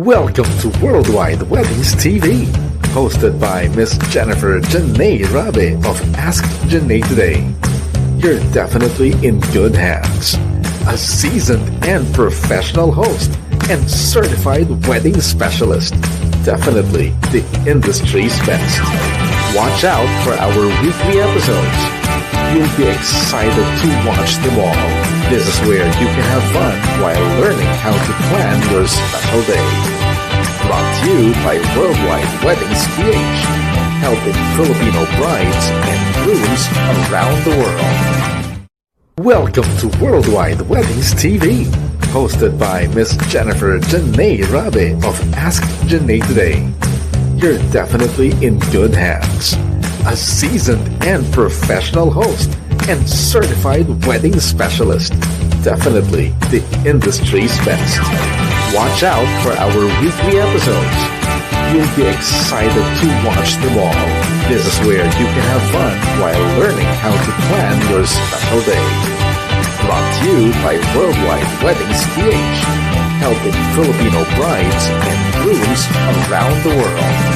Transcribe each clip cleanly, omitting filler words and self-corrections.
Welcome to Worldwide Weddings TV, hosted by Miss Jennifer Janae Rabe of Ask Janae Today. You're definitely in good hands. A seasoned and professional host and certified wedding specialist. Definitely the industry's best. Watch out for our weekly episodes. You'll be excited to watch them all. This is where you can have fun while learning how to plan your special day. Brought to you by Worldwide Weddings PH, helping Filipino brides and grooms around the world. Welcome to Worldwide Weddings TV, hosted by Miss Jennifer Janae Rabe of Ask Janae Today. You're definitely in good hands. A seasoned and professional host and certified wedding specialist. Definitely the industry's best. Watch out for our weekly episodes. You'll be excited to watch them all. This is where you can have fun while learning how to plan your special day. Brought to you by Worldwide Weddings PH, helping Filipino brides and grooms around the world.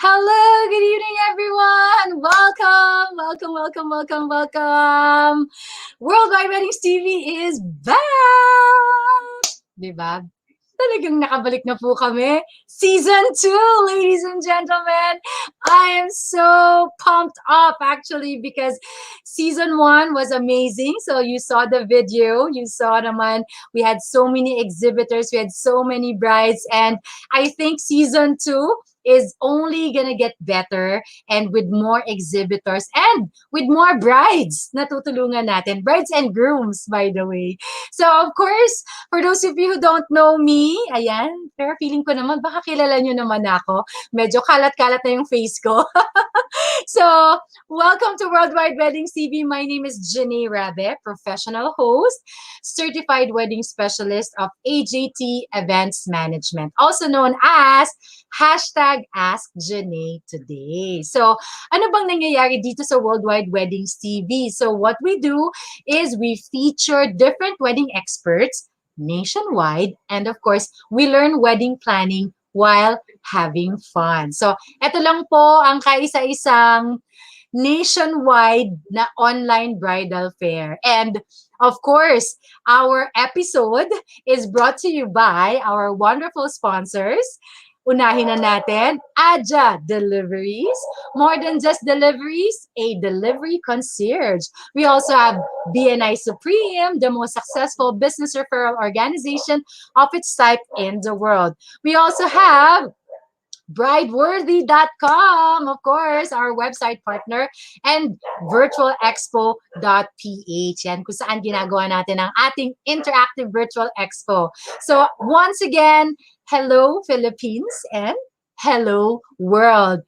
Hello, good evening, everyone. Welcome. Worldwide Weddings TV is back. Diba? Talagang nakabalik na po kami. Season 2, ladies and gentlemen. I am so pumped up, actually, because Season 1 was amazing. So you saw the video. You saw naman, we had so many exhibitors. We had so many brides. And I think Season 2 is only gonna get better and with more exhibitors and with more brides na tutulungan natin. Brides and grooms, by the way. So, of course, for those of you who don't know me, ayan, pero feeling ko naman, baka kilala nyo naman ako. Medyo kalat-kalat na yung face ko. So, welcome to Worldwide Weddings TV. My name is Janae Rabe, professional host, certified wedding specialist of AJT Events Management, also known as hashtag Ask Janae Today. So, ano bang nangyayari dito sa Worldwide Weddings TV? So, what we do is we feature different wedding experts nationwide, and of course, we learn wedding planning while having fun. So, ito lang po ang kaisa-isang nationwide na online bridal fair. And of course, our episode is brought to you by our wonderful sponsors. Unahin na natin, Aja Deliveries. More than just deliveries, a delivery concierge. We also have BNI Supreme, the most successful business referral organization of its type in the world. We also have brideworthy.com, of course, our website partner, and virtualexpo.ph, yan kung saan ginagawa natin ang ating interactive virtual expo. So, once again, hello Philippines and hello world.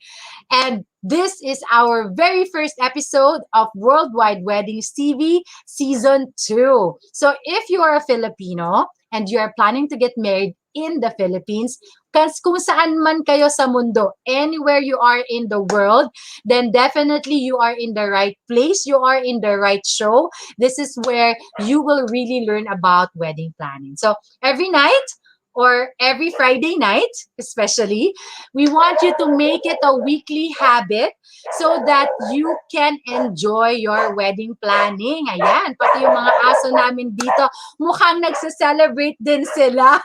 And this is our very first episode of Worldwide Weddings TV Season 2. So if you are a Filipino and you are planning to get married in the Philippines, kung saan man kayo sa mundo, anywhere you are in the world, then definitely you are in the right place, you are in the right show. This is where you will really learn about wedding planning. So every night, or every Friday night, especially, we want you to make it a weekly habit so that you can enjoy your wedding planning. Ayan, pati yung mga aso namin dito, mukhang nagsa-celebrate din sila.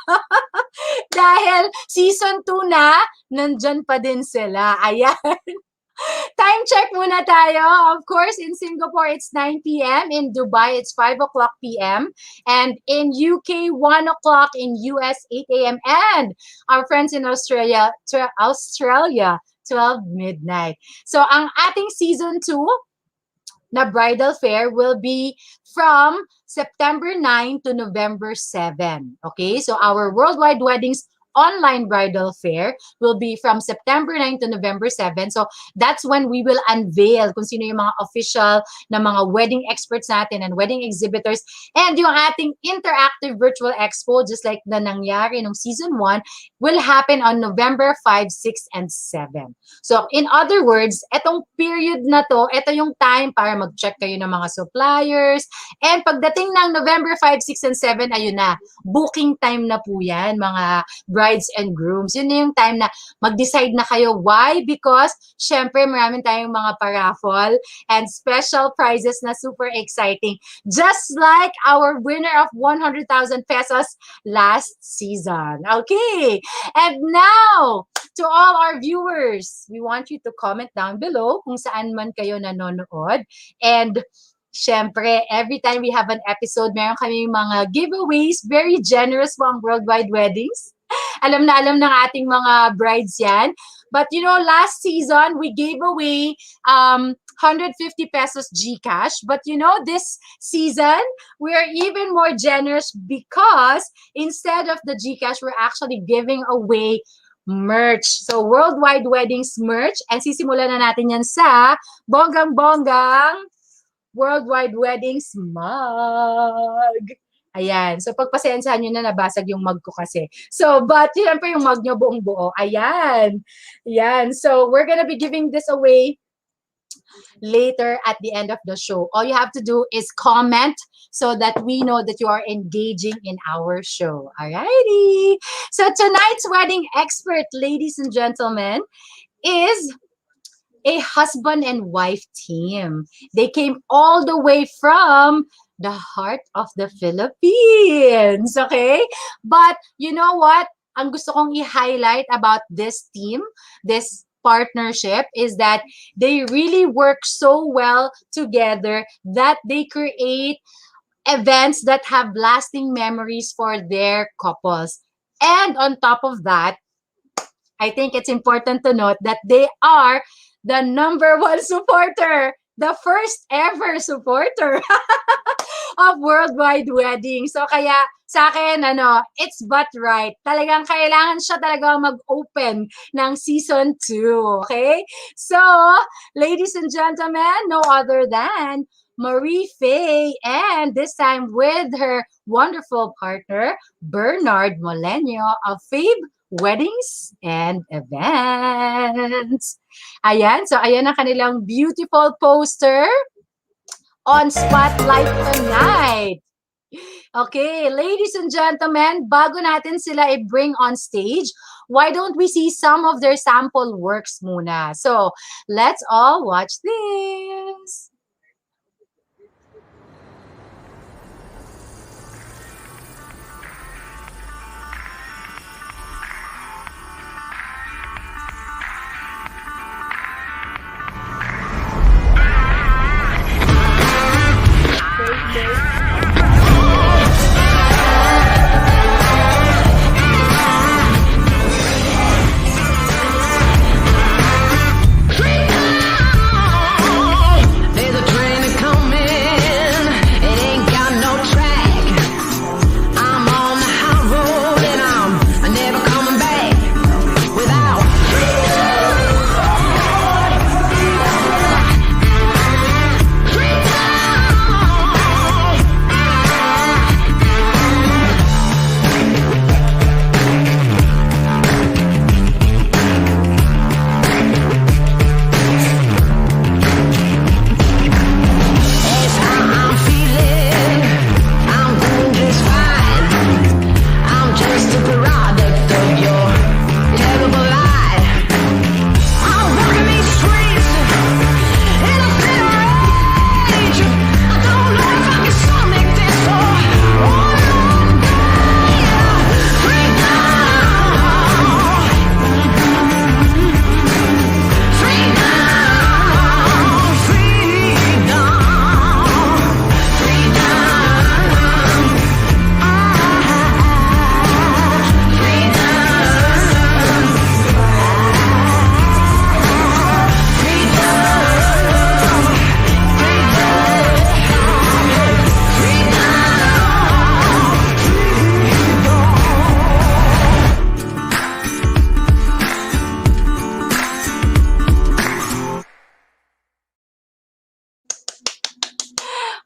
Dahil season 2 na, nandyan pa din sila. Ayan. Time check muna tayo. Of course, in Singapore, it's 9 p.m. In Dubai, it's 5 o'clock p.m. And in UK, 1 o'clock. In US, 8 a.m. And our friends in Australia, 12 midnight. So, ang ating season 2 na bridal fair will be from September 9 to November 7. Okay? So, our Worldwide Weddings online bridal fair will be from September 9 to November 7. So that's when we will unveil kung sino yung mga official na mga wedding experts natin and wedding exhibitors, and yung ating interactive virtual expo, just like na nangyari nung season 1, will happen on November 5, 6, and 7. So in other words, etong period na to, ito yung time para mag-check kayo ng mga suppliers, and pagdating ng November 5, 6, and 7, ayun na, booking time na po yan, mga brides and grooms. Yun na yung time na mag-decide na kayo. Why? Because, syempre, maraming tayong mga pa-raffle and special prizes na super exciting. Just like our winner of 100,000 pesos last season. Okay. And now, to all our viewers, we want you to comment down below kung saan man kayo nanonood. And syempre, every time we have an episode, meron kami mga giveaways. Very generous po ang Worldwide Weddings. Alam na alam ng ating mga brides yan. But you know, last season, we gave away 150 pesos GCash. But you know, this season, we're even more generous because instead of the GCash, we're actually giving away merch. So, Worldwide Weddings merch. And sisimulan na natin yan sa bonggang-bonggang Worldwide Weddings mug. Ayan. So, pagpasensyahan nyo na nabasag yung mug ko kasi. So, but, siyempre yung mug nyo buong buo. Ayan. Ayan. So, we're gonna be giving this away later at the end of the show. All you have to do is comment so that we know that you are engaging in our show. Alrighty. So, tonight's wedding expert, ladies and gentlemen, is a husband and wife team. They came all the way from the heart of the Philippines, okay? But you know what? Ang gusto kong i-highlight about this team, this partnership, is that they really work so well together that they create events that have lasting memories for their couples. And on top of that, I think it's important to note that they are the #1 supporter, the first ever supporter of Worldwide Weddings. So kaya sa akin, it's but right. Talagang kailangan siya talaga mag-open ng season 2. Okay? So, ladies and gentlemen, no other than Marie Faye, and this time with her wonderful partner, Bernard Moleño of Faybe Weddings and Events. Ayan, so ayan ang kanilang beautiful poster on Spotlight Tonight. Okay, ladies and gentlemen, bago natin sila i-bring on stage, why don't we see some of their sample works muna? So, let's all watch this.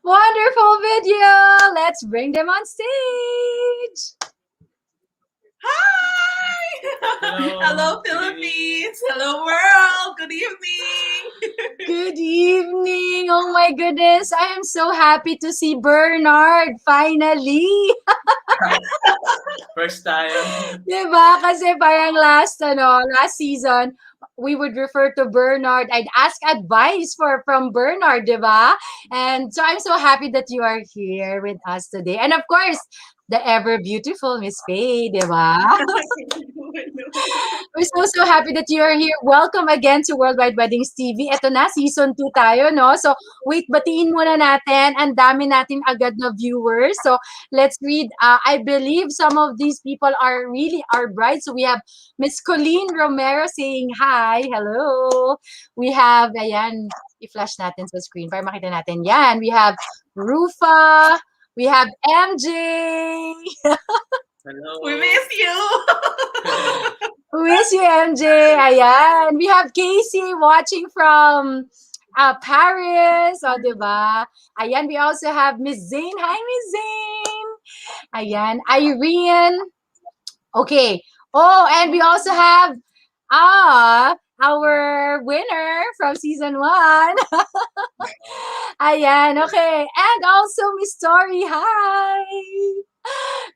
Wonderful video! Let's bring them on stage! Hi! Hello, Philippines! Hello, world! Good evening! Good evening! Oh my goodness! I am so happy to see Bernard finally! First time. Diba? Kasi parang last season, we would refer to Bernard. I'd ask advice from Bernard, diba? And so I'm so happy that you are here with us today. And of course, the ever beautiful Miss Faye, diba? We're so happy that you are here. Welcome again to Worldwide Weddings TV. Ito na, season 2 tayo, no? So, wait, batiin muna natin. Ang dami natin agad na viewers. So, let's read. I believe some of these people are really our brides. So, we have Miss Colleen Romero saying hi. Hello. We have, ayan, i-flash natin sa screen para makita natin. Yan, we have Rufa. We have MJ. Hello. We miss you. We miss you, MJ. Ayan. We have Casey watching from Paris. O, diba? Ayan, we also have Miss Zane. Hi, Miss Zane. Ayan. Irene. Okay. Oh, and we also have our winner from season 1. Ayan, okay. And also, Miss Tori, hi!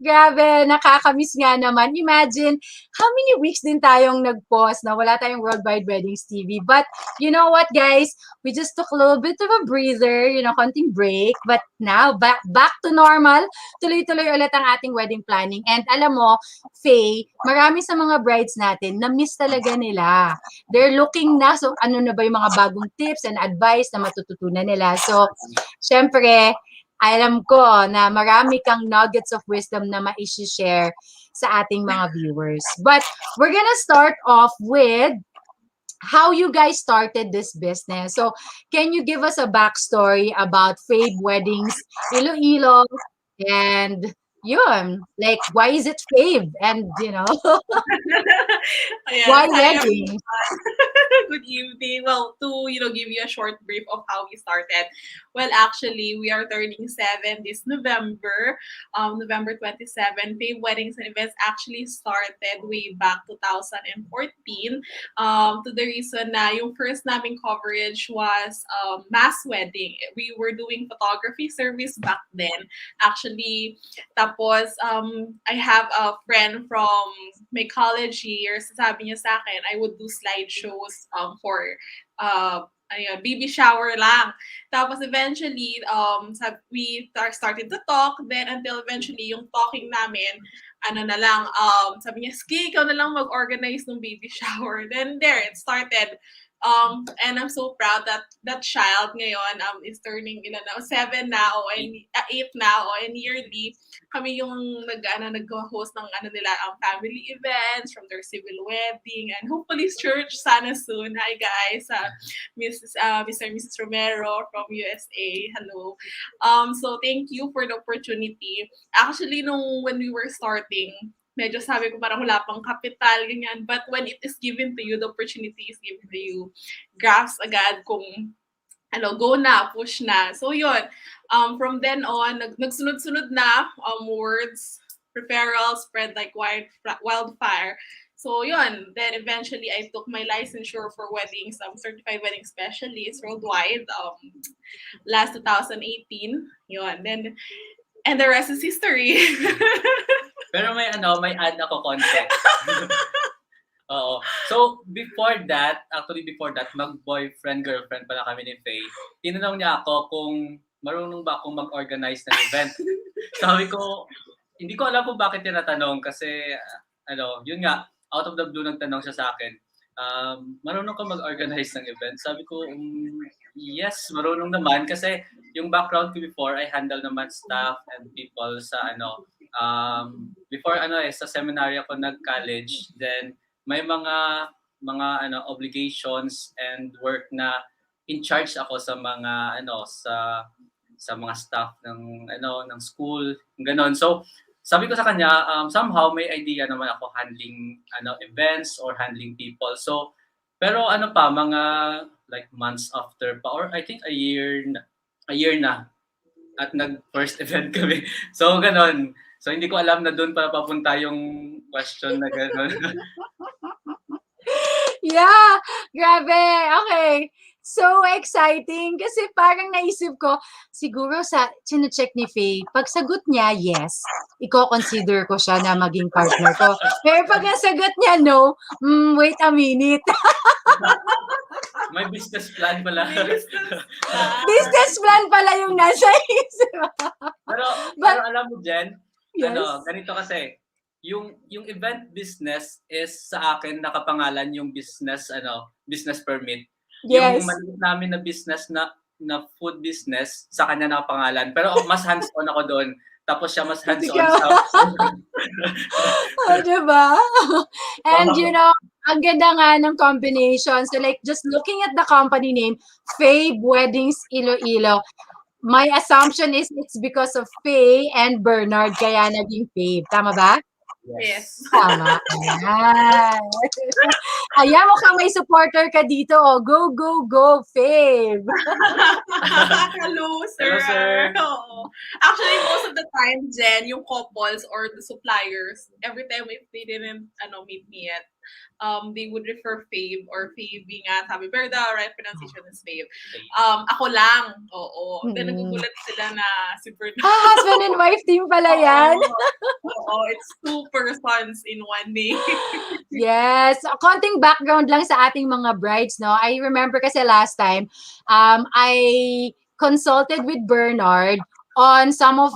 Grabe, nakakamiss nga naman. Imagine, how many weeks din tayong nag-pause na wala tayong Worldwide Weddings TV. But, you know what, guys? We just took a little bit of a breather, konting break. But now, back to normal. Tuloy-tuloy ulit ang ating wedding planning. And alam mo, Faye, marami sa mga brides natin, na-miss talaga nila. They're looking na, so ano na ba yung mga bagong tips and advice na matututunan nila. So, syempre, alam ko na marami kang nuggets of wisdom na ma-share sa ating mga viewers. But we're gonna start off with how you guys started this business. So, can you give us a backstory about Faybe Weddings, Iloilo, and yun, like, why is it Faybe? And, why Yes, hi wedding? everyone. Good evening. Well, to give you a short brief of how we started. Well, actually, we are turning 7 this November, November 27. Fame Weddings and Events actually started way back 2014. To the reason na yung first naming coverage was mass wedding. We were doing photography service back then. Actually, tapos, I have a friend from my college years, sabi niya sa akin, I would do slideshows for baby shower lang. Tapos eventually, started to talk, then until eventually, yung talking namin, na lang, sabi niya, sige, ikaw na lang mag-organize ng baby shower. Then there, it started. And I'm so proud that that child ngayon is turning 7 now and 8 now and yearly kami yung nag-host ng nila family events from their civil wedding and hopefully church sana soon. Hi guys, Mr. and Mrs. Romero from USA. Hello. So thank you for the opportunity. Actually when we were starting, medyo sabi ko parang wala pang kapital, ganyan. But when it is given to you, the opportunity is given to you, grasp agad kung go na, push na. So yun, from then on, nagsunod-sunod na words, referrals spread like wildfire. So yun, then eventually I took my licensure for weddings, certified wedding specialist worldwide, last 2018. Yun, then, and the rest is history. Pero may add ako context. Oo. So, before that, mag-boyfriend, girlfriend pala kami ni Faye. Tinanong niya ako kung marunong ba akong mag-organize ng event. Sabi ko, hindi ko alam kung bakit tinatanong kasi, yun nga, out of the blue nagtanong siya sa akin. Marunong ka mag-organize ng event? Sabi ko, yes, marunong naman kasi yung background ko before, I handle naman staff and people sa before sa seminary ako nag-college, then may mga obligations and work na in charge ako sa mga sa mga staff ng ng school, ganon. So sabi ko sa kanya, somehow may idea naman ako handling events or handling people. So pero mga like months after pa, or I think a year na at nag-first event kami. So ganon. So hindi ko alam na doon para papunta yung question na gano'n. Yeah, grabe. Okay. So exciting kasi parang naisip ko, siguro sine-check ni Faye, pag sagot niya yes, i-consider ko siya na maging partner ko. Pero pag nasagot niya no, wait a minute. May business plan pala. Business plan pala yung nasa isip. Pero alam mo, Jen, yes. Ganito kasi, yung event business is sa akin nakapangalan yung business permit. Yes. Yung maliit namin na business na food business, sa kanya nakapangalan. Pero mas hands-on ako doon. Tapos siya mas hands-on sa... diba? And ang ganda nga ng combination. So like, just looking at the company name, Faybe Weddings Iloilo, my assumption is it's because of Faye and Bernard kaya naging Faybe. Tama ba? Yes. Tama. Ayan, mukhang may supporter ka dito. Oh. Go, go, go, Faybe. Hello, sir. Hello, sir. Oh. Actually, most of the time, Jen, yung couples or the suppliers, every time if they didn't meet me yet, they would refer Faybe or Faybe nga, sabi, pero the right pronunciation is Faybe. Ako lang, oo. Then nagugulat sila na si Bernard. Husband and wife team pala yan. Oo, it's 2 persons in one day. Yes. Konting background lang sa ating mga brides, no? I remember kasi last time, I consulted with Bernard on some of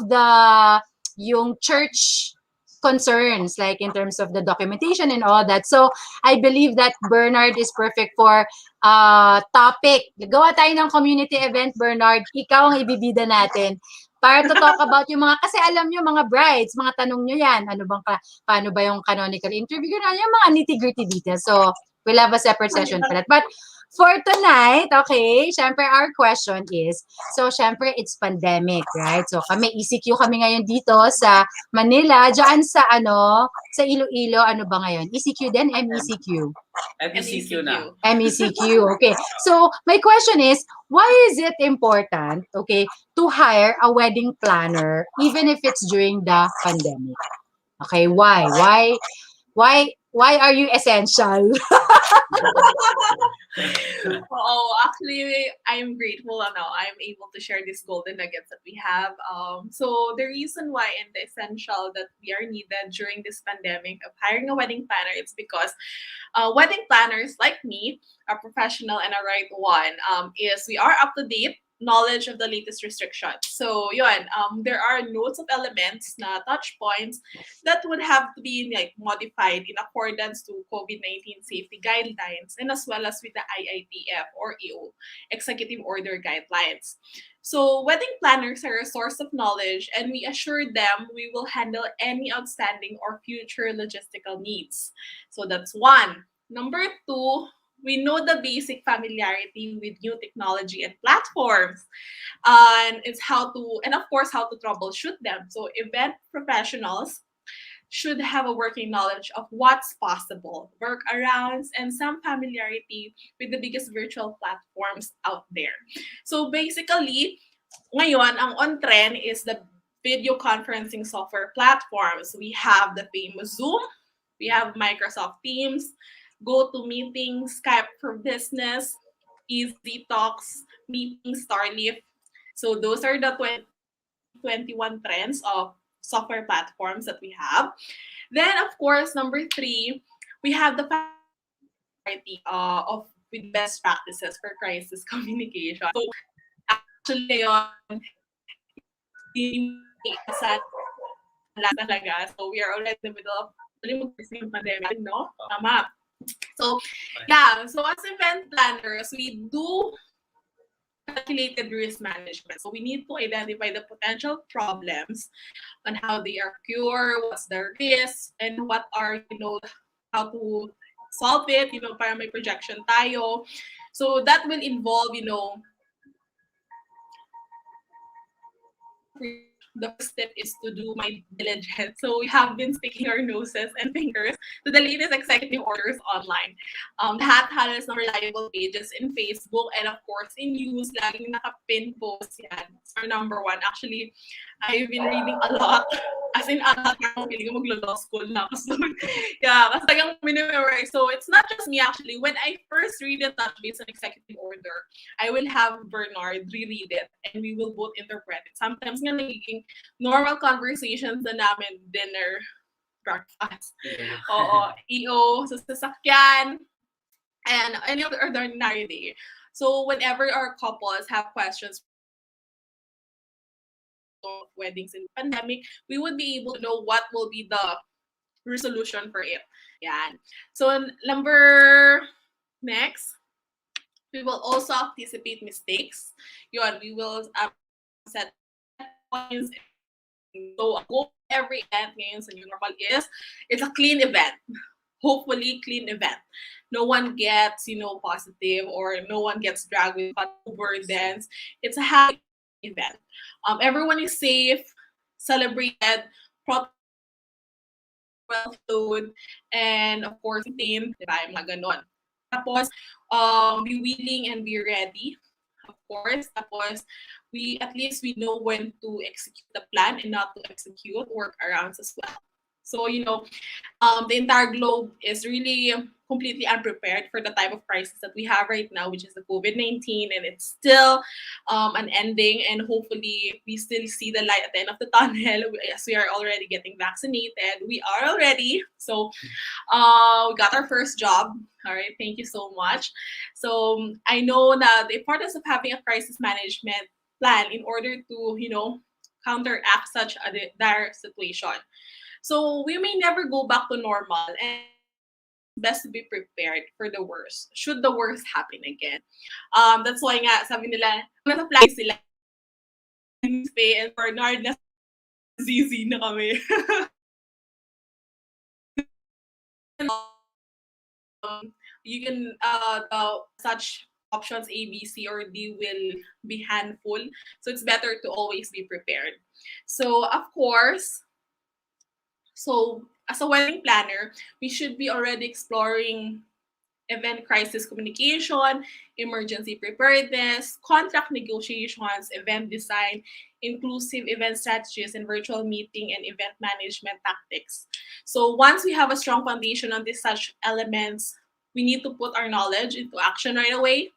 yung church concerns, like in terms of the documentation and all that. So, I believe that Bernard is perfect for topic. Gawa tayo ng community event, Bernard. Ikaw ang ibibida natin. para to talk about yung mga, kasi alam nyo, mga brides, mga tanong nyo yan, ano bang, paano ba yung canonical interview, yung mga nitty-gritty details. So, we'll have a separate session for that. But, for tonight, okay, syempre our question is, so syempre it's pandemic, right? So kami, ECQ kami ngayon dito sa Manila, dyan sa sa Iloilo, ano ba ngayon? ECQ din, MECQ? MECQ na. MECQ, okay. So my question is, why is it important, okay, to hire a wedding planner even if it's during the pandemic? Okay, why? Why are you essential? Actually, I'm grateful I'm able to share these golden nuggets that we have. So the reason why and the essential that we are needed during this pandemic of hiring a wedding planner, it's because wedding planners like me, a professional and a right one, is we are up to date knowledge of the latest restrictions. So yun, there are notes of elements na touch points that would have to be like modified in accordance to COVID-19 safety guidelines and as well as with the IITF or EO executive order guidelines. So wedding planners are a source of knowledge and we assure them we will handle any outstanding or future logistical needs. So that's one. Number two, we know the basic familiarity with new technology and platforms, and of course how to troubleshoot them. So event professionals should have a working knowledge of what's possible, workarounds, and some familiarity with the biggest virtual platforms out there. So basically, ngayon, ang on-trend is the video conferencing software platforms. We have the famous Zoom, we have Microsoft Teams, GoToMeeting, Skype for Business, Easy Talks, Meeting, Starleaf. So those are the 2021 trends of software platforms that we have. Then, of course, number three, we have the variety with best practices for crisis communication. So, actually, talaga. So, we are already in the middle of the pandemic, no? Tama. So, yeah. So, as event planners, we do calculated risk management. So we need to identify the potential problems on how they are cured, what's the risk, and what are, how to solve it, para may projection tayo. So that will involve, the first step is to do my diligence. So we have been sticking our noses and fingers to the latest executive orders online. Lahat halos ng reliable pages in Facebook and of course in news, laging naka-pin post yan. So number one, actually, I've been reading a lot. As in, feeling ko maglo-law school na. So, yeah, kasi talagang minimemorize. So it's not just me actually. When I first read the touch base on executive order, I will have Bernard reread it and we will both interpret it. Sometimes nga nagiging normal conversations na namin, dinner, breakfast, EO, sa sasakyan, and any other ordinary day. So whenever our couples have questions of weddings in the pandemic, we would be able to know what will be the resolution for it. Yan. So next, we will also anticipate mistakes. Yun, we will set points. So go every event ngayon sa new normal is it's a clean event. Hopefully clean event. No one gets, positive or no one gets dragged with burdens. It's a happy event. Everyone is safe, celebrated, well flowed, and of course, team, diba, yung mga ganon. Tapos, be willing and be ready, of course. Tapos, at least we know when to execute the plan and not to execute workarounds as well. So, the entire globe is really completely unprepared for the type of crisis that we have right now, which is the COVID-19, and it's still unending. And hopefully, we still see the light at the end of the tunnel as we are already getting vaccinated. We are already. So, we got our first job. All right, thank you so much. So, I know that the importance of having a crisis management plan in order to, counteract such a dire situation. So we may never go back to normal and best to be prepared for the worst should the worst happen again. That's why nga sabi nila nasa plan sila Faye and Bernard na ZZ na kami. You can such options A, B, C, or D will be handful. So it's better to always be prepared. So of course, so as a wedding planner, we should be already exploring event crisis communication, emergency preparedness, contract negotiations, event design, inclusive event strategies, and virtual meeting and event management tactics. So once we have a strong foundation on these such elements, we need to put our knowledge into action right away.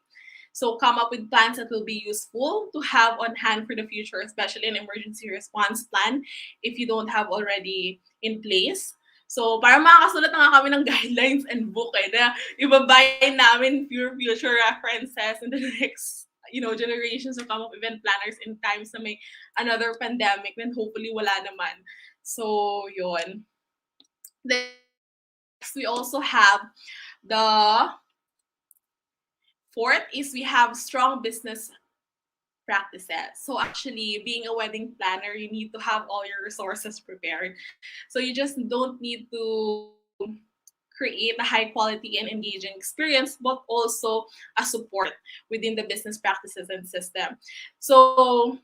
So come up with plans that will be useful to have on hand for the future, especially an emergency response plan if you don't have already in place. So para makakasulat na nga kami ng guidelines and book na ibabayin namin for future references in the next generations to come up event planners in times na may another pandemic, then hopefully wala naman. So yun. Next, we also have the fourth is we have strong business practices. So actually, being a wedding planner, you need to have all your resources prepared. So you just don't need to create a high quality and engaging experience, but also a support within the business practices and system. So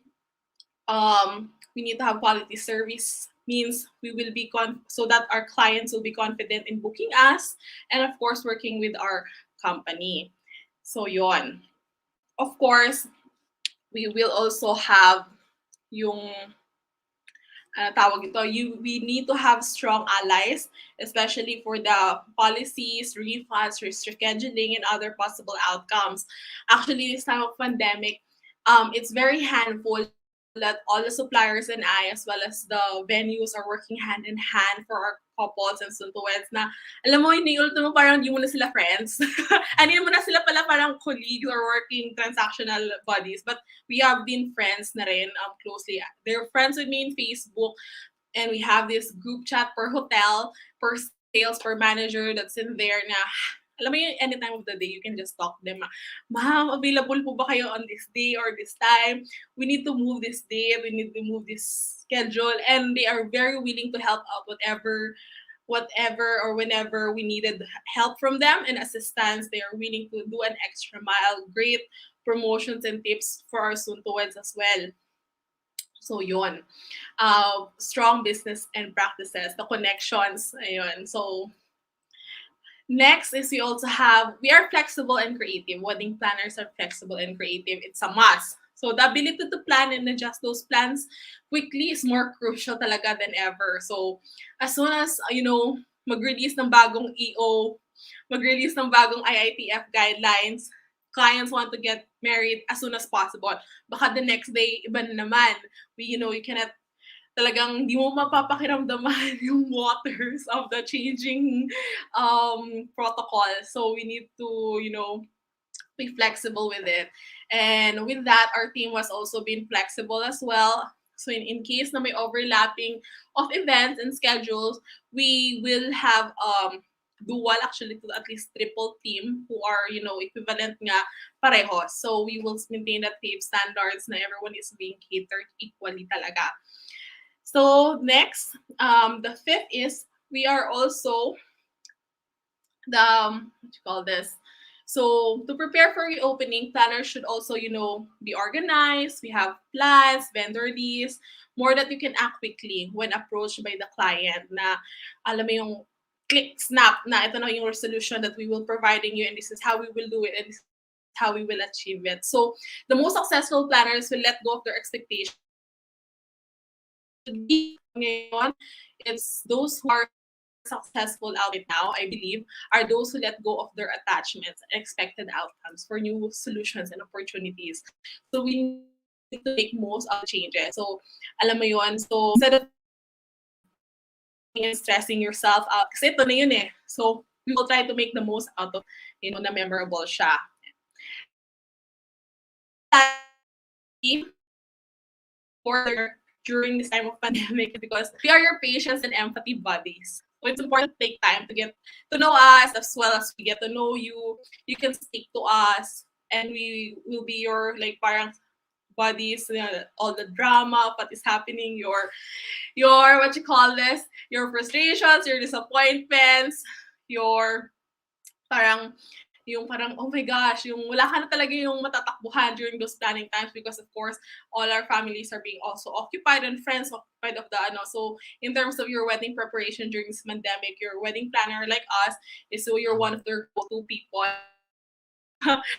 we need to have quality service means we will be so that our clients will be confident in booking us, and of course working with our company. So yon. Of course, we will also have yung we need to have strong allies, especially for the policies, refunds, rescheduling, and other possible outcomes. Actually, this time of pandemic, it's very handful that all the suppliers and I, as well as the venues, are working hand in hand for our couples and soon-to-weds na, alam mo, hindi ultimo parang hindi mo na sila friends. Hindi mo na sila pala parang colleagues or working transactional buddies. But we have been friends na rin closely. They're friends with me in Facebook. And we have this group chat per hotel, per sales, per manager that's in there na, alam mo yun, any time of the day, you can just talk to them. Ma'am, available po ba kayo on this day or this time? We need to move this date. We need to move this schedule. And they are very willing to help out whatever or whenever we needed help from them and assistance. They are willing to do an extra mile. Great promotions and tips for our soon-to-weds as well. So yun. Strong business and practices, the connections. Ayun. So next is we are flexible and creative. Wedding planners are flexible and creative. It's a must. So the ability to plan and adjust those plans quickly is more crucial talaga than ever. So as soon as, mag-release ng bagong EO, mag-release ng bagong IITF guidelines, clients want to get married as soon as possible. Baka the next day, iba na naman. You cannot talagang di mo mapapakiramdaman yung waters of the changing protocol. So we need to, be flexible with it. And with that, our team was also being flexible as well. So in case na may overlapping of events and schedules, we will have dual, actually to at least triple team who are, equivalent nga parehos. So we will maintain that same standards na everyone is being catered equally talaga. So next, the fifth is we are also So to prepare for reopening, planners should also, be organized. We have plans, vendor lists, more that you can act quickly when approached by the client na alam mo yung click, snap na ito na yung resolution that we will providing you and this is how we will do it and this is how we will achieve it. So the most successful planners will let go of their expectations. It's those who are successful out right now, I believe, are those who let go of their attachments and expected outcomes for new solutions and opportunities. So we need to make most of the changes. So, alam mo yun, so instead of stressing yourself out, kasi ito na yun eh. So, we will try to make the most out of, na memorable siya. During this time of pandemic, because we are your patience and empathy buddies. So it's important to take time to get to know us as well as we get to know you. You can speak to us and we will be your parang everybody's, all the drama, what is happening, your what you call this, your frustrations, your disappointments, your parang oh my gosh, yung wala ka na talaga yung matatakbuhan during those planning times because of course all our families are being also occupied and friends occupied of the so in terms of your wedding preparation during this pandemic, your wedding planner like us is so you're one of their go-to people.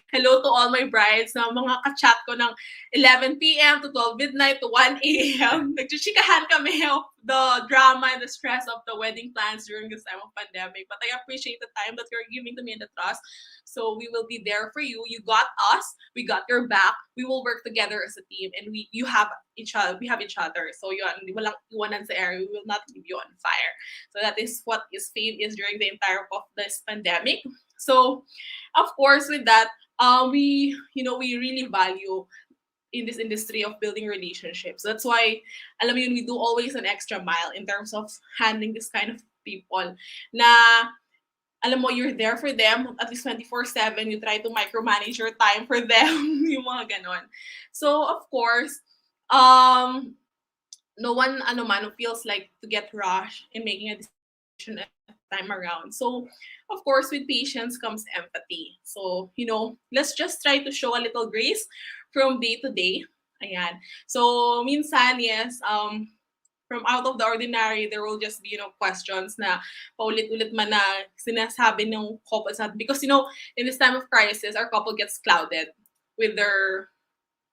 Hello to all my brides na mga ka-chat ko ng 11 p.m. to 12 midnight to 1 a.m. Nagchichikahan kami of the drama and the stress of the wedding plans during this time of pandemic. But I appreciate the time that you're giving to me and the trust. So we will be there for you. You got us. We got your back. We will work together as a team, and we have each other. So yun, walang iwanan sa area. We will not leave you on fire. So that is what Faybe is during the entire of this pandemic. So, of course, with that, we really value in this industry of building relationships. That's why, alam mo yun, we do always an extra mile in terms of handling this kind of people. Na, alam mo, you're there for them at least 24/7. You try to micromanage your time for them. Yung mga ganon. So, of course, no one feels like to get rushed in making a decision time around. So, of course, with patience comes empathy. So, let's just try to show a little grace from day to day. Ayan. So, minsan, yes, from out of the ordinary, there will just be, questions na paulit-ulit man na sinasabi ng couple natin. Because, in this time of crisis, our couple gets clouded with their,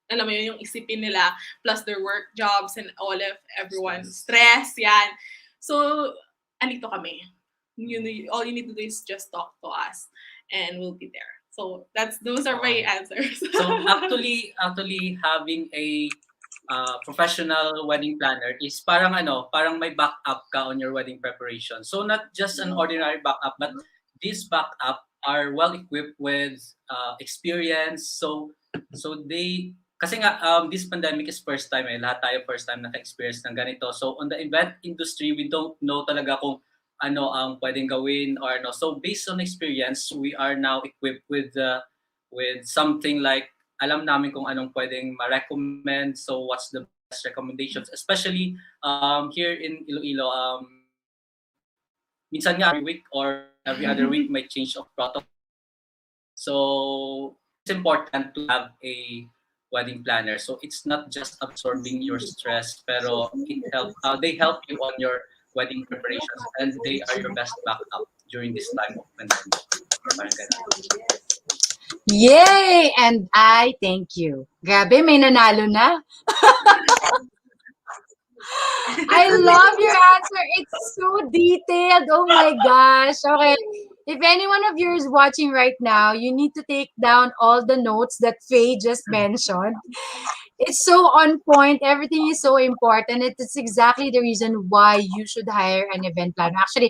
alam mo yun, yung isipin nila, plus their work jobs and all of everyone's stress, yan. So, andito kami. All you need to do is just talk to us and we'll be there. So those are my answers. So actually having a professional wedding planner is parang may backup ka on your wedding preparation. So not just an ordinary backup, but these backup are well equipped with experience. So they kasi nga this pandemic is first time lahat tayo first time naka-experience ng ganito. So on the event industry, we don't know talaga kung ano ang pwedeng gawin or no. So based on experience, we are now equipped with something like alam namin kung anong pwedeng ma-recommend. So what's the best recommendations, especially here in Iloilo. Minsan nga every week or every other week may change of protocol. So it's important to have a wedding planner. So it's not just absorbing your stress, pero they help you on your wedding preparations, and they are your best backup during this time of pandemic. Yay! And I thank you. Grabe, may nanalo na. I love your answer. It's so detailed. Oh my gosh. Okay. If any one of you is watching right now, you need to take down all the notes that Faye just mentioned. It's so on point. Everything is so important. It's exactly the reason why you should hire an event planner. Actually,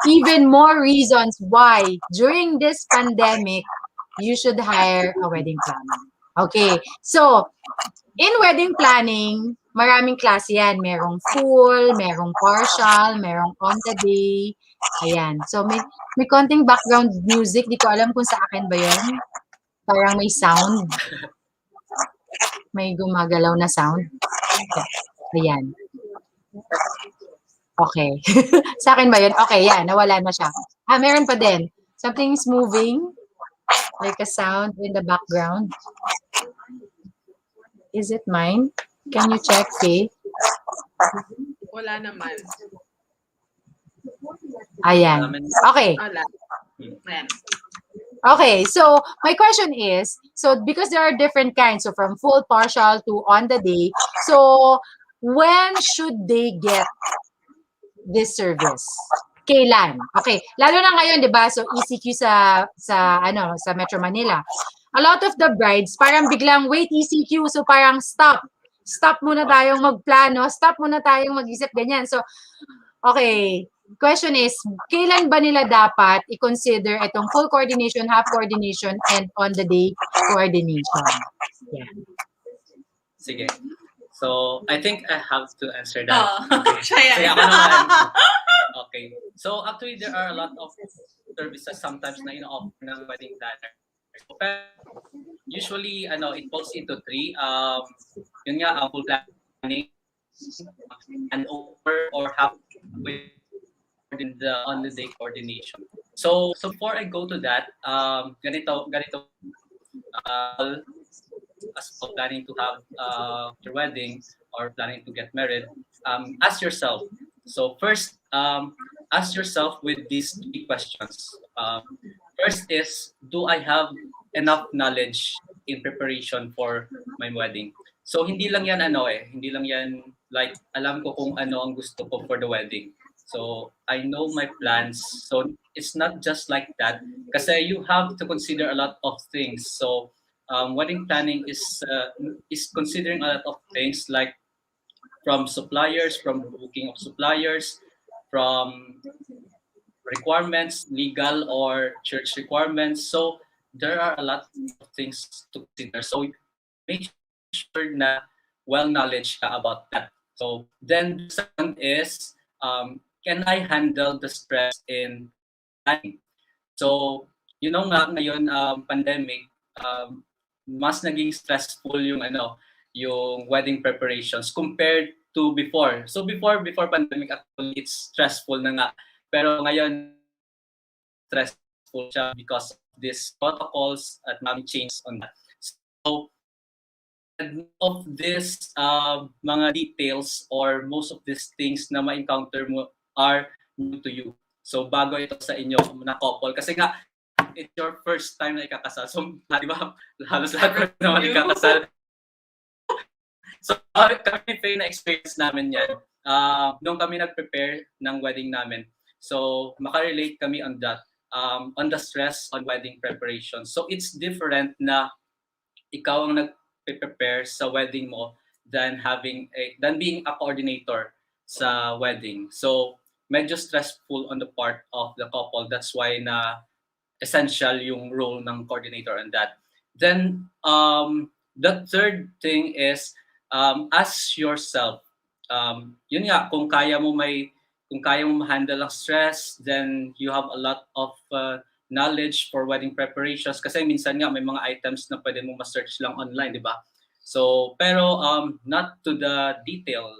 even more reasons why during this pandemic, you should hire a wedding planner. Okay. So, in wedding planning, maraming klase yan. Merong full, merong partial, merong on the day. Ayan. So, may konting background music. Di ko alam kung sa akin ba yun. Parang may sound. May gumagalaw na sound. Ayan. Okay. Sa akin ba yun? Okay, yan. Nawala na siya. Meron pa din. Something's moving. Like a sound in the background. Is it mine? Can you check, Faye? Wala naman. Ayan. Okay. Wala. Ayan. Okay, so my question is, so because there are different kinds, so from full, partial to on the day, so when should they get this service? Kailan? Okay, lalo na ngayon, 'di ba? So ECQ sa Metro Manila. A lot of the brides parang biglang wait ECQ, so parang stop muna tayong magplano, stop muna tayong mag-isip ganyan. So okay, question is, kailan ba nila dapat i-consider itong full coordination, half coordination, and on-the-day coordination? Yeah. Sige. So, I think I have to answer that. Okay. Sige, ako naman. Okay. So, actually, there are a lot of services sometimes na ino-offer ng wedding planner. usually it falls into three. Yun nga, ang full planning, and over or halfway on the day coordination. So before I go to that, ganito as planning to have your wedding or planning to get married, ask yourself. So first, ask yourself with these three questions. First is, do I have enough knowledge in preparation for my wedding? So hindi lang yan hindi lang yan like alam ko kung ano ang gusto ko for the wedding. So I know my plans. So it's not just like that kasi you have to consider a lot of things. So wedding planning is considering a lot of things like from suppliers, from booking of suppliers, from requirements, legal or church requirements. So there are a lot of things to consider. So make sure na well knowledge ka about that. So then the second is, can I handle the stress in planning? So nga ngayon pandemic, mas naging stressful yung wedding preparations compared to before. So before pandemic actually it's stressful na nga. Pero ngayon stressful siya because of these protocols at maraming change on that. So of this mga details or most of these things na ma-encounter mo are new to you. So bago ito sa inyo na couple kasi nga it's your first time na ikakasal. So di ba halos lahat naman ikakasal. So kami Faye na experience namin yan. Nung kami nag-prepare ng wedding namin. So makarelate kami on that. On the stress on wedding preparation. So it's different na ikaw ang nag-prepare sa wedding mo than being a coordinator sa wedding. So medyo stressful on the part of the couple. That's why na essential yung role ng coordinator on that. Then the third thing is ask yourself. Yun nga, kung kaya mo ma-handle ang stress, then you have a lot of knowledge for wedding preparations kasi minsan nga may mga items na pwede mo ma-search lang online, di ba? So, pero not to the detail,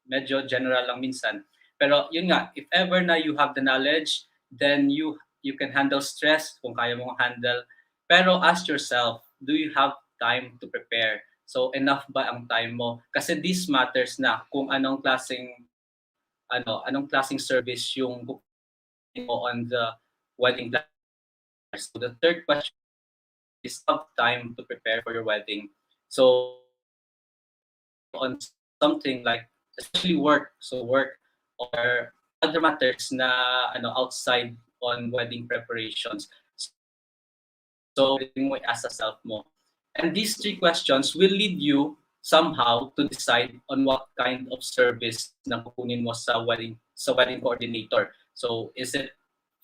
medyo general lang minsan. Pero yun nga, if ever na you have the knowledge, then you can handle stress kung kaya mong handle. Pero ask yourself, do you have time to prepare? So, enough ba ang time mo? Kasi this matters na kung anong klaseng service yung mo on the wedding planner. So the third question is have time to prepare for your wedding. So on something like especially work or other matters na outside on wedding preparations. So mo i-ask self mo. And these three questions will lead you somehow to decide on what kind of service na kukunin mo sa wedding coordinator. So is it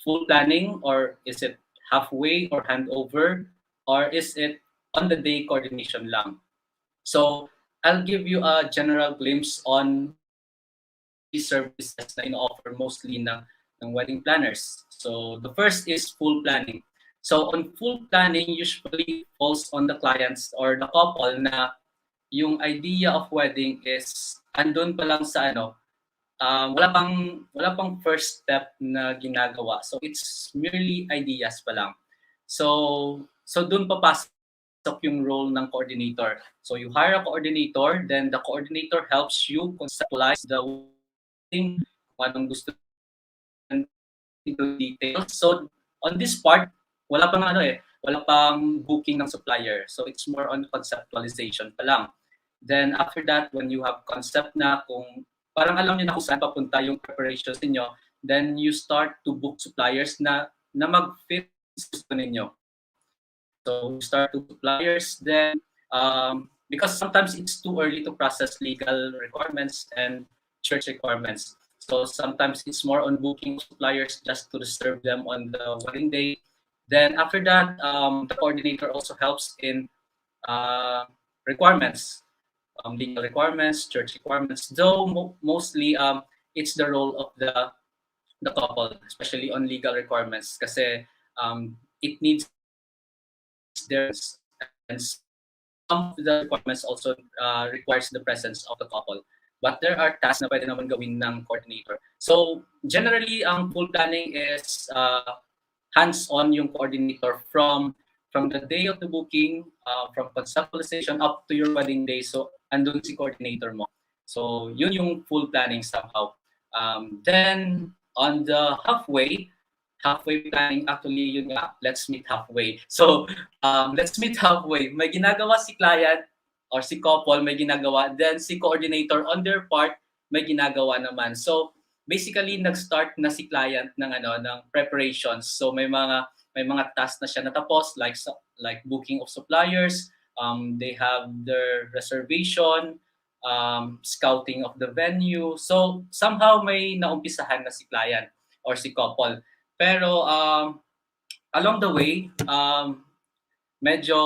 full planning or is it halfway or handover or is it on the day coordination lang? So I'll give you a general glimpse on these services na ino-offer mostly ng wedding planners. So the first is full planning. So on full planning usually falls on the clients or the couple na yung idea of wedding is andun pa lang sa wala pang first step na ginagawa. So it's merely ideas pa lang. So dun papasok yung role ng coordinator. So you hire a coordinator, then the coordinator helps you conceptualize the wedding, kung anong gusto into details. So on this part, wala pang booking ng supplier. So it's more on conceptualization pa lang. Then after that, when you have concept na kung parang alam niyo na kung saan papunta yung preparations niyo, then you start to book suppliers na mag-fit sa gusto ninyo. So you start to suppliers then because sometimes it's too early to process legal requirements and church requirements. So sometimes it's more on booking suppliers just to reserve them on the wedding day. Then after that, the coordinator also helps in requirements, legal requirements, church requirements. Though mostly it's the role of the couple, especially on legal requirements, kasi it needs their some of the requirements also requires the presence of the couple. But there are tasks na pwede naman gawin ng coordinator. So generally, ang full planning is hands-on yung coordinator from the day of the booking, from conceptualization up to your wedding day. So andun si coordinator mo. So yun yung full planning somehow. Then on the halfway planning, actually yun nga, let's meet halfway. So let's meet halfway. May ginagawa si client or si couple, may ginagawa. Then si coordinator on their part, may ginagawa naman. So basically nag-start na si client ng ng preparations. So may mga tasks na siya natapos, like booking of suppliers, they have their reservation, scouting of the venue. So somehow may naumpisahan na si client or si couple. Pero along the way, medyo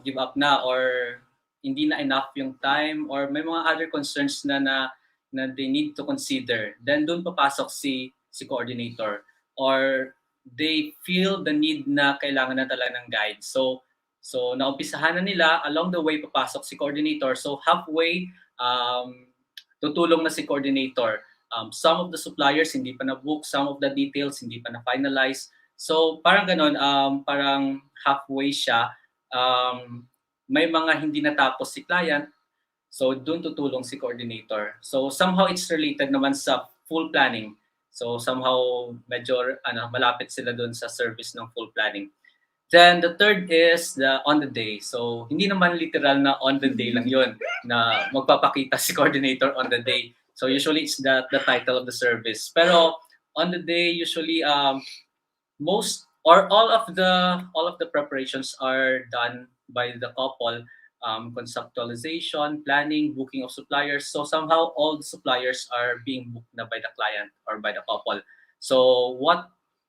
give up na or hindi na enough yung time or may mga other concerns na they need to consider. Then doon papasok si coordinator or they feel the need na kailangan na talaga ng guide. So naumpisahan na nila, along the way papasok si coordinator. So halfway, tutulong na si coordinator. Some of the suppliers hindi pa na-book, some of the details hindi pa na-finalize. So parang ganon, parang halfway siya. May mga hindi natapos si client, so doon tutulong si coordinator. So somehow it's related naman sa full planning. So somehow medyo malapit sila doon sa service ng full planning. Then the third is the on the day. So hindi naman literal na on the day lang yun na magpapakita si coordinator on the day. So usually it's the title of the service. Pero on the day usually most or all of the preparations are done by the couple. Conceptualization, planning, booking of suppliers. So somehow all the suppliers are being booked na by the client or by the couple. So what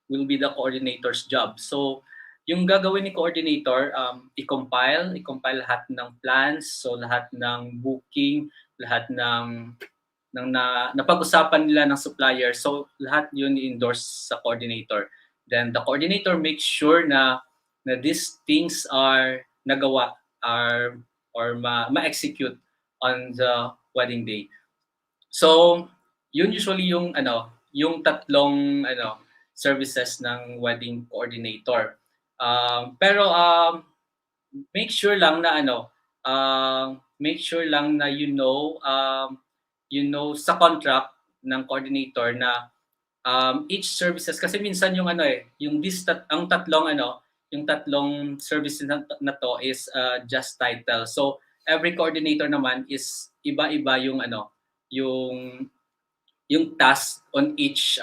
will be the coordinator's job? So yung gagawin ni coordinator, i-compile lahat ng plans, so lahat ng booking, lahat ng napag-usapan nila ng supplier. So lahat yun i-endorse sa coordinator. Then the coordinator makes sure na these things are nagawa or ma-execute on the wedding day. So yun usually yung tatlong services ng wedding coordinator. Pero make sure lang na you know sa contract ng coordinator na each services kasi minsan yung ang tatlong services na to is just title. So every coordinator naman is iba-iba yung task on each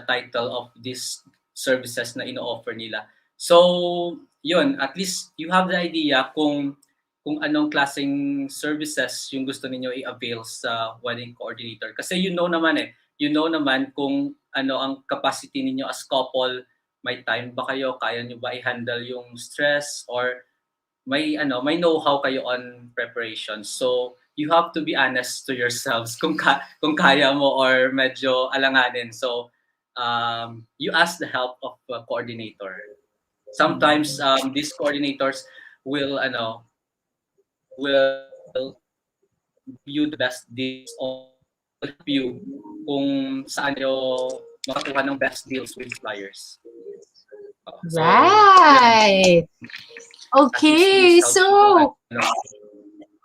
title of these services na ino-offer nila. So yun, at least you have the idea kung anong klaseng services yung gusto niyo i-avail sa wedding coordinator. Kasi you know naman kung ano ang capacity ninyo as couple. May time ba kayo? Kaya nyo ba i-handle yung stress? Or may know-how kayo on preparation? So, you have to be honest to yourselves kung kaya mo or medyo alanganin. So, you ask the help of a coordinator. Sometimes, these coordinators will give you the best deals or will help you kung saan nyo makakuha ng best deals with suppliers. Right. Okay. So,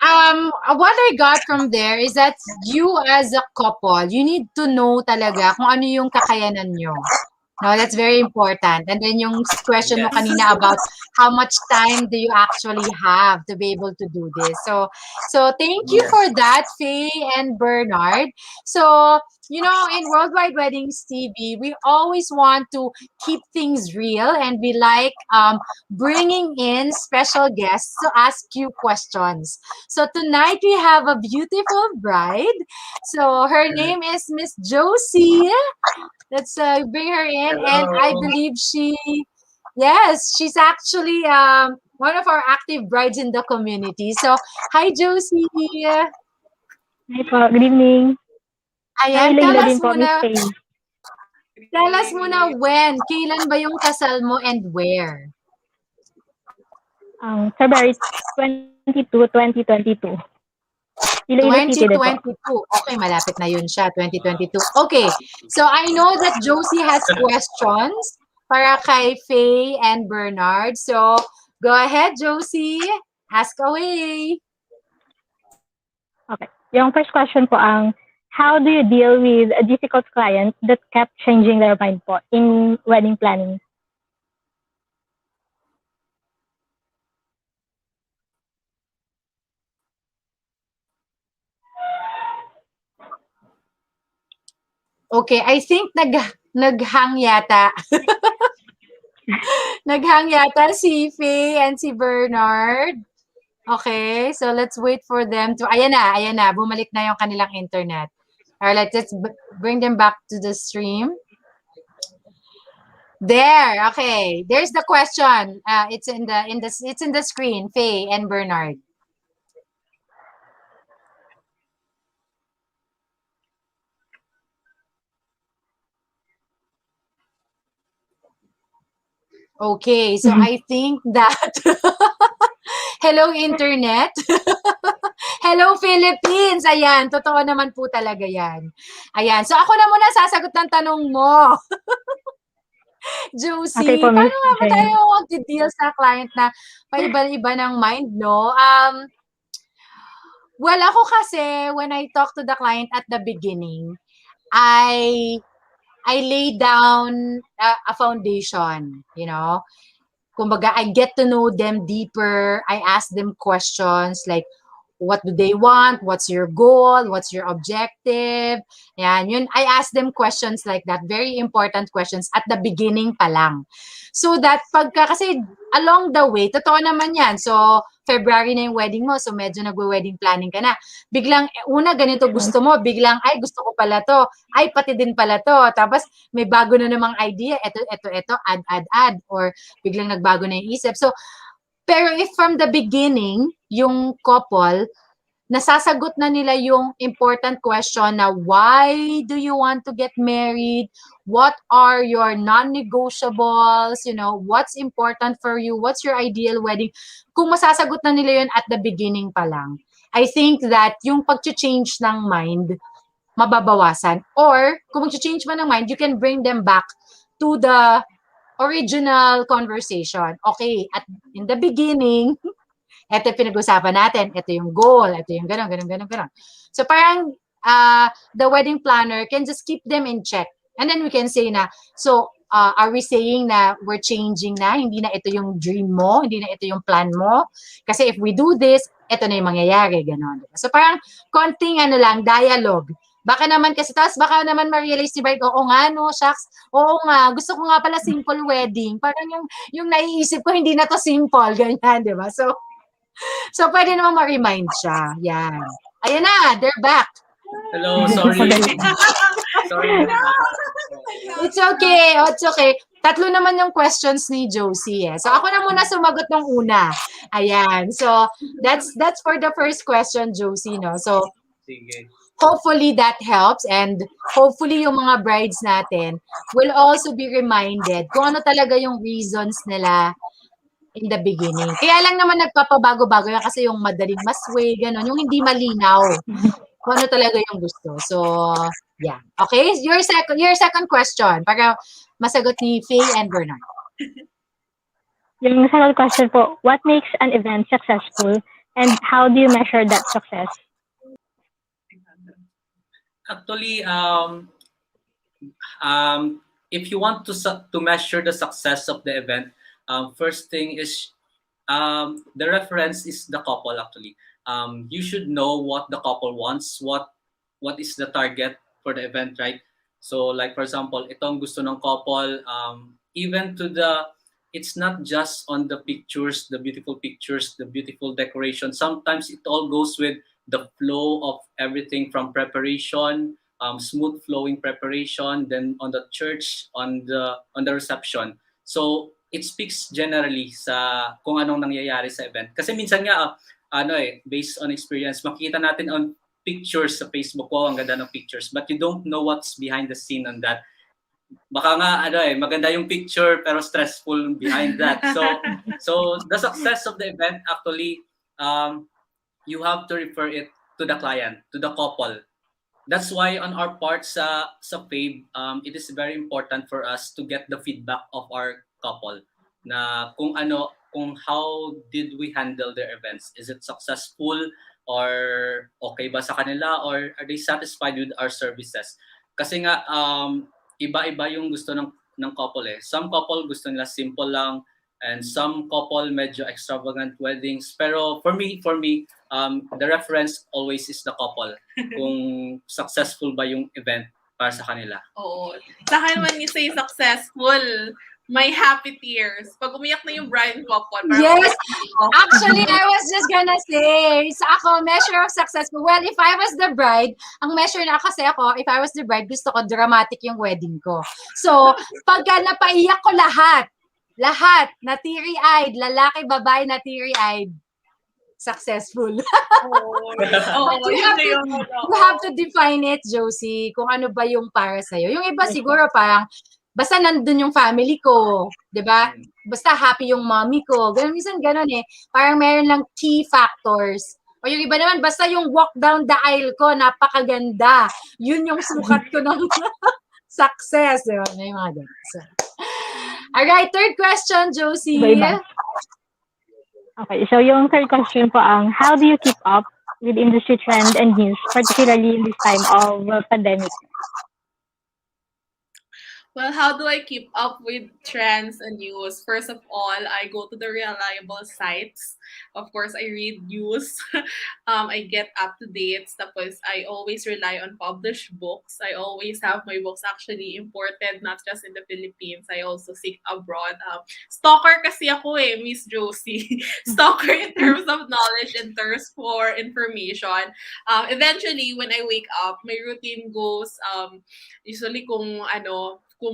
what I got from there is that you as a couple, you need to know talaga kung ano yung kakayanan nyo. No, that's very important. And then yung question mo kanina about how much time do you actually have to be able to do this. So thank you for that, Faye and Bernard. So, in Worldwide Weddings TV, we always want to keep things real and we like bringing in special guests to ask you questions. So tonight we have a beautiful bride. So her name is Miss Josie. Let's bring her in. Hello. And I believe she's actually one of our active brides in the community. So, hi Josie. Hi po, good evening. Ayan, Nailing tell na us din po, Miss muna, Faye. kailan ba yung kasal mo and where? February 22, 2022. Iloilo City din po. 2022. Okay, malapit na yun siya, 2022. Okay, so I know that Josie has questions para kay Faye and Bernard. So, go ahead, Josie. Ask away. Okay. Yung first question po how do you deal with a difficult client that kept changing their mind po in wedding planning? Okay, I think naghang yata. Naghang yata si Faye and si Bernard. Okay, so let's wait for them to... Ayan na. Bumalik na yung kanilang internet. Alright, let's bring them back to the stream. There, okay. There's the question. It's in the screen, Faye and Bernard. Okay, so I think that hello internet. Hello Philippines. Ayan, totoo naman po talaga 'yan. Ayan. So ako na muna sasagot ng tanong mo. Josie, Okay po, paano Miss nga ba Jane. tayo mag-deal sa client na paiba-iba ng mind, no? Well, ako kasi when I talk to the client at the beginning, I lay down a foundation, you know. Kumbaga, I get to know them deeper. I ask them questions like, what do they want? What's your goal? What's your objective? Yan, yun. I ask them questions like that. Very important questions at the beginning pa lang. So that kasi along the way, totoo naman yan. So, February na yung wedding mo, so medyo nagwe-wedding planning ka na. Biglang, una ganito gusto mo, biglang, ay gusto ko pala to, ay pati din pala to. Tapos, may bago na namang idea, eto, add, or biglang nagbago na yung isip. So, pero if from the beginning, yung couple, nasasagot na nila yung important question na why do you want to get married? What are your non-negotiables? You know, what's important for you? What's your ideal wedding? Kung masasagot na nila yun at the beginning pa lang, I think that yung pag-change ng mind, mababawasan. Or, kung mag-change man ng mind, you can bring them back to the original conversation. Okay, at in the beginning, ito yung pinag-usapan natin, ito yung goal, ito yung gano'n. So parang the wedding planner can just keep them in check. And then we can say na, so are we saying na we're changing na, hindi na ito yung dream mo, hindi na ito yung plan mo? Kasi if we do this, ito na yung mangyayari, gano'n. So parang konting dialogue. Baka naman kasi, tapos baka naman ma-realize si bride, oo nga no, shucks, oo nga, gusto ko nga pala simple wedding. Parang yung naiisip ko, hindi na to simple, ganyan, di ba? So pwede naman ma-remind siya. Yan. Ayan na, they're back. Hello, sorry. Sorry. It's okay. Tatlo naman yung questions ni Josie eh. So ako na muna sumagot ng una. Ayan. So that's for the first question, Josie, no? So Sige. hopefully that helps, and hopefully yung mga brides natin will also be reminded kung ano talaga yung reasons nila in the beginning. Kaya lang naman nagpapabago-bago yan kasi yung madaling masway, gano'n, yung hindi malinaw kung ano talaga yung gusto. So, yeah. Okay? Your second question para masagot ni Faye and Bernard. Yung second question po, what makes an event successful and how do you measure that success? Actually, if you want to measure the success of the event, first thing is the reference is the couple. Actually, you should know what the couple wants, what is the target for the event, right? So, like for example, itong gusto ng couple, even to it's not just on the pictures, the beautiful decoration. Sometimes it all goes with the flow of everything from preparation, smooth flowing preparation, then on the church, on the reception. So it speaks generally sa kung anong nangyayari sa event. Kasi minsan nga based on experience, makita natin on pictures sa Facebook, ang ganda ng pictures, but you don't know what's behind the scene on that. baka nga maganda yung picture pero stressful behind that. So the success of the event actually, you have to refer it to the client, to the couple. That's why on our part sa Faybe, it is very important for us to get the feedback of our couple na kung how did we handle their events. Is it successful or okay ba sa kanila, or are they satisfied with our services? Kasi nga iba-iba yung gusto ng couple eh. Some couple gusto nila simple lang, and some couple medyo extravagant weddings. Pero for me, the reference always is the couple. Kung successful ba yung event para sa kanila. Oo. Sa akin, when you say successful, may happy tears. Pag umiyak na yung bride and couple. Yes! Actually, I was just gonna say, sa ako, measure of successful. Well, if I was the bride, ang measure na kasi ako, if I was the bride, gusto ko dramatic yung wedding ko. So, pagka napaiyak ko lahat, na teary-eyed, lalaki, babae na teary-eyed, successful. You have to define it, Josie, kung ano ba yung para sa'yo. Yung iba siguro parang, basta nandun yung family ko, di ba? Basta happy yung mommy ko. Minsan ganun eh. Parang meron lang key factors. O yung iba naman, basta yung walk down the aisle ko, napakaganda. Yun yung sukat ko ng success. Diba? May mga ganun. So, alright, third question, Josie. Iba-iba. Okay, so yung third question po ang, how do you keep up with industry trend and news, particularly in this time of pandemic? Well, how do I keep up with trends and news? First of all, I go to the reliable sites. Of course, I read news. I get up to dates. Tapos, I always rely on published books. I always have my books actually imported, not just in the Philippines. I also seek abroad. Stalker kasi ako eh, Miss Josie. Stalker in terms of knowledge and thirst for information. Eventually, when I wake up, my routine goes, usually kung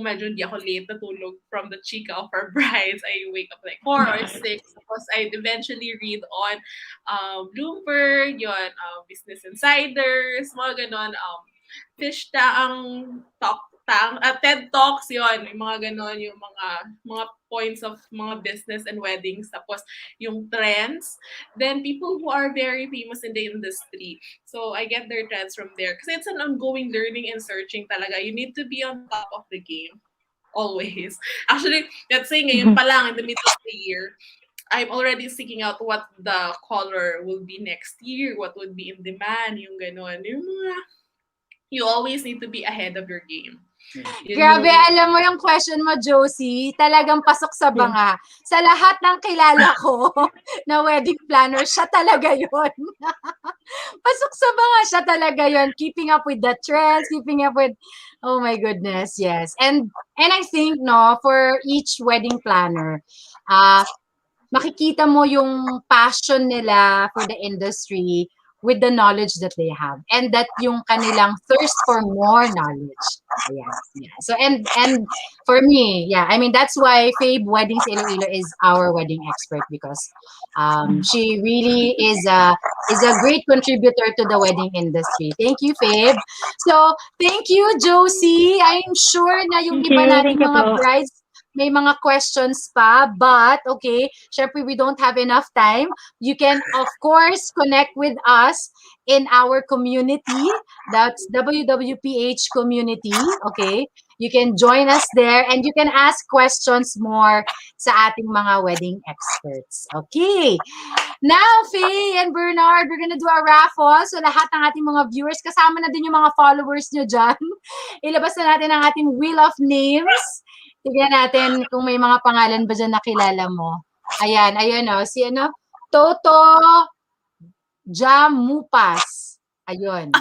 medyo hindi ako late natulog from the chika of our brides, I wake up like 4 or 6. Tapos I'd eventually read on Bloomberg, yun, Business Insiders, mga ganon, Fish Taang, TED Talks, yun, yung mga ganon, yung mga points of mga business and weddings, tapos yung trends, then people who are very famous in the industry. So I get their trends from there. Kasi it's an ongoing learning and searching talaga. You need to be on top of the game. Always. Actually, let's say ngayon pa lang, in the middle of the year, I'm already seeking out what the color will be next year, what would be in demand, yung ganon. You always need to be ahead of your game. Grabe, alam mo yung question mo, Josie, talagang pasok sa banga. Sa lahat ng kilala ko na wedding planner, siya talaga yun. Pasok sa banga, siya talaga yun. Keeping up with the trends, keeping up with, oh my goodness, yes. And I think, for each wedding planner, makikita mo yung passion nila for the industry with the knowledge that they have, and that yung kanilang thirst for more knowledge. Yeah. So and for me, I mean, that's why Faybe Weddings Iloilo is our wedding expert, because she really is a great contributor to the wedding industry. Thank you, Faybe. So thank you, Josie. I'm sure na yung iba nating mga brides may mga questions pa, but okay, syempre we don't have enough time. You can, of course, connect with us in our community. That's WWPH community, okay? You can join us there and you can ask questions more sa ating mga wedding experts. Okay. Now, Faye and Bernard, we're gonna do a raffle. So lahat ng ating mga viewers, kasama na din yung mga followers nyo dyan. Ilabas na natin ang ating Wheel of Names. Tignan natin kung may mga pangalan ba dyan nakilala mo. Ayan, si Toto Jamupas. Ayun.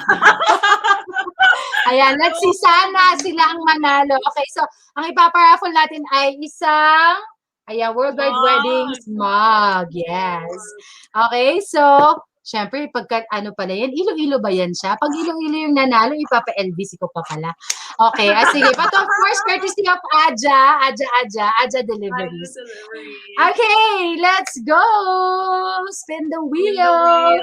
Ayan, let's see, sana sila ang manalo. Okay, so ang ipaparaffle natin ay isang Worldwide Weddings mug. Yes. Okay, so syempre, pagka pala yan, Iloilo ba yan siya? Pag Iloilo yung nanalo, ipapa-LBC ko pa pala. Okay, sige. But of course, courtesy of Aja Deliveries. Okay, let's go! Spin the wheel!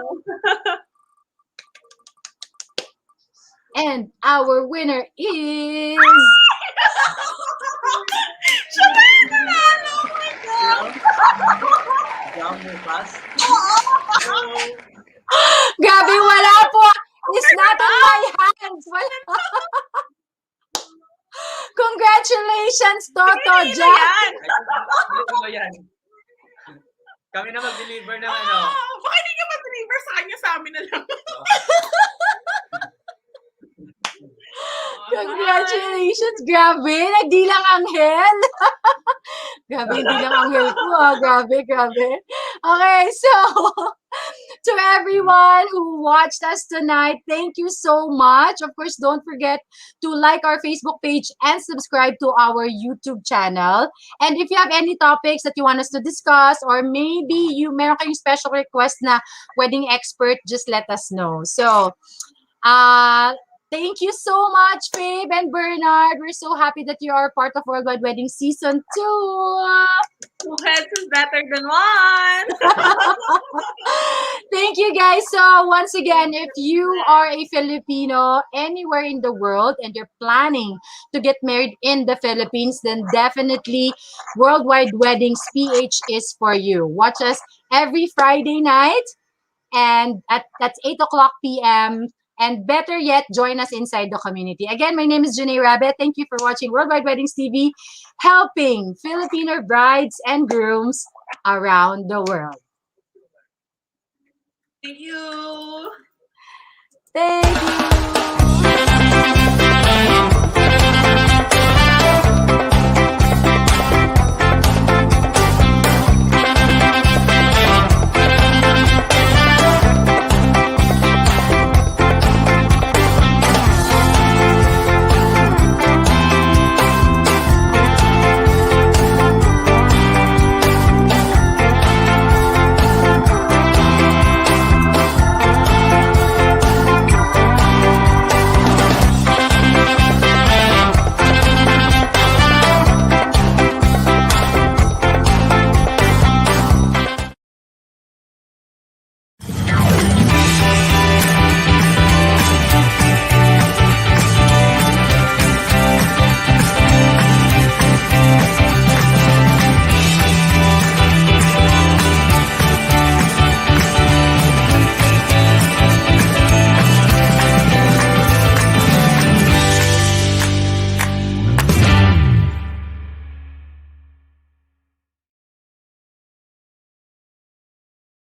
And our winner is underpass? Grabe, wala po. It's not on my hands. Wala. Congratulations, Toto Sino Jack. yan? Ano ba yan? Kami na mag-deliver ng ano. Baka hindi ka mag-deliver sa kanya, sa amin na lang. Congratulations. Grabe, nagdilang anghel. Grabe, dilang anghel ko. Grabe. Okay, so to everyone who watched us tonight, thank you so much. Of course, don't forget to like our Facebook page and subscribe to our YouTube channel. And if you have any topics that you want us to discuss, or maybe meron kayong special request na wedding expert, just let us know. So, thank you so much, Faybe and Bernard. We're so happy that you are part of Worldwide Wedding Season 2. Two heads is better than one. Thank you, guys. So once again, if you are a Filipino anywhere in the world and you're planning to get married in the Philippines, then definitely Worldwide Weddings PH is for you. Watch us every Friday night, and that's 8 o'clock p.m. And better yet, join us inside the community. Again, my name is Janae Rabbit. Thank you for watching Worldwide Weddings TV, helping Filipino brides and grooms around the world. Thank you. Thank you.